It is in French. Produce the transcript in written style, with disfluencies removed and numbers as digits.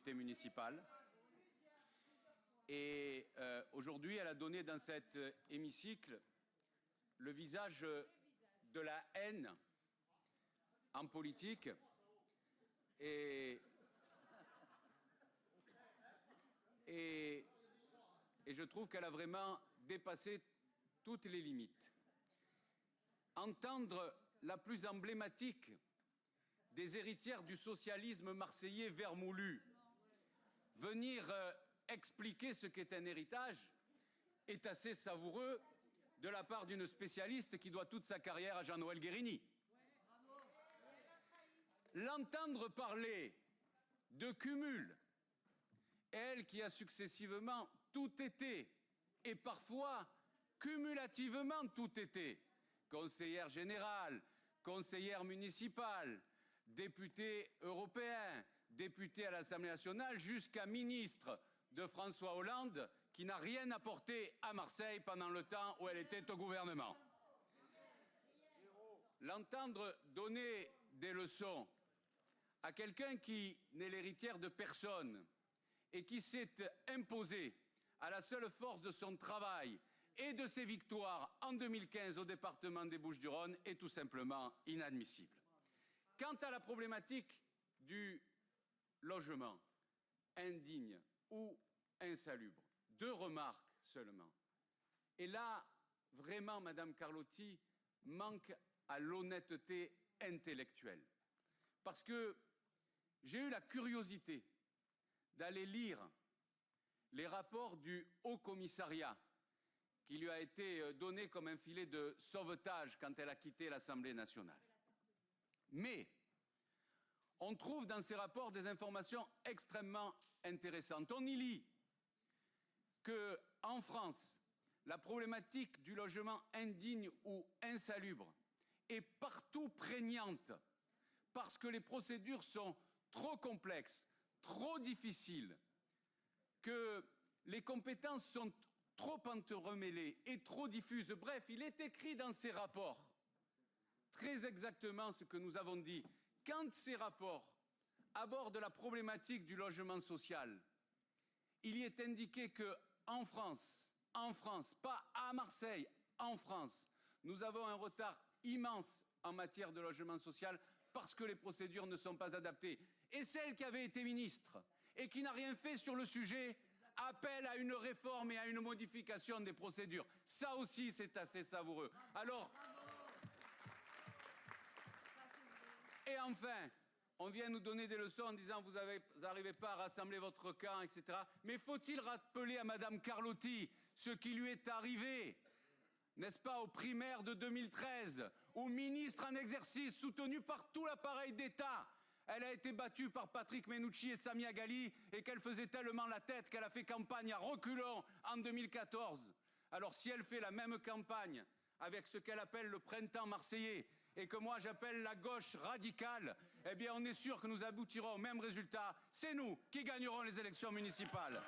responsabilités municipales. Et aujourd'hui, elle a donné dans cet hémicycle le visage de la haine en politique. Et je trouve qu'elle a vraiment dépassé toutes les limites. Entendre la plus emblématique des héritières du socialisme marseillais vermoulu venir expliquer ce qu'est un héritage est assez savoureux de la part d'une spécialiste qui doit toute sa carrière à Jean-Noël Guérini. L'entendre parler de cumul, elle qui a successivement tout été et parfois cumulativement tout été, conseillère générale, conseillère municipale, député européen, député à l'Assemblée nationale, jusqu'à ministre de François Hollande, qui n'a rien apporté à Marseille pendant le temps où elle était au gouvernement. L'entendre donner des leçons à quelqu'un qui n'est l'héritière de personne et qui s'est imposé à la seule force de son travail et de ses victoires en 2015 au département des Bouches-du-Rhône est tout simplement inadmissible. Quant à la problématique du logement indigne ou insalubre, 2 remarques seulement. Et là, vraiment, Madame Carlotti manque à l'honnêteté intellectuelle. Parce que j'ai eu la curiosité d'aller lire les rapports du Haut Commissariat qui lui a été donné comme un filet de sauvetage quand elle a quitté l'Assemblée nationale. Mais on trouve dans ces rapports des informations extrêmement intéressantes. On y lit qu'en France, la problématique du logement indigne ou insalubre est partout prégnante parce que les procédures sont trop complexes, trop difficiles, que les compétences sont trop entremêlées et trop diffuses. Bref, il est écrit dans ces rapports très exactement ce que nous avons dit. Quand ces rapports abordent la problématique du logement social, il y est indiqué qu'en France, pas à Marseille, en France, nous avons un retard immense en matière de logement social parce que les procédures ne sont pas adaptées. Et celle qui avait été ministre et qui n'a rien fait sur le sujet appelle à une réforme et à une modification des procédures. Ça aussi, c'est assez savoureux. Alors, et enfin, on vient nous donner des leçons en disant vous n'arrivez pas à rassembler votre camp, etc. Mais faut-il rappeler à Madame Carlotti ce qui lui est arrivé, n'est-ce pas, aux primaires de 2013, où ministre en exercice, soutenu par tout l'appareil d'État, elle a été battue par Patrick Mennucci et Samia Ghali et qu'elle faisait tellement la tête qu'elle a fait campagne à reculons en 2014. Alors si elle fait la même campagne avec ce qu'elle appelle le printemps marseillais et que moi j'appelle la gauche radicale, eh bien on est sûr que nous aboutirons au même résultat. C'est nous qui gagnerons les élections municipales.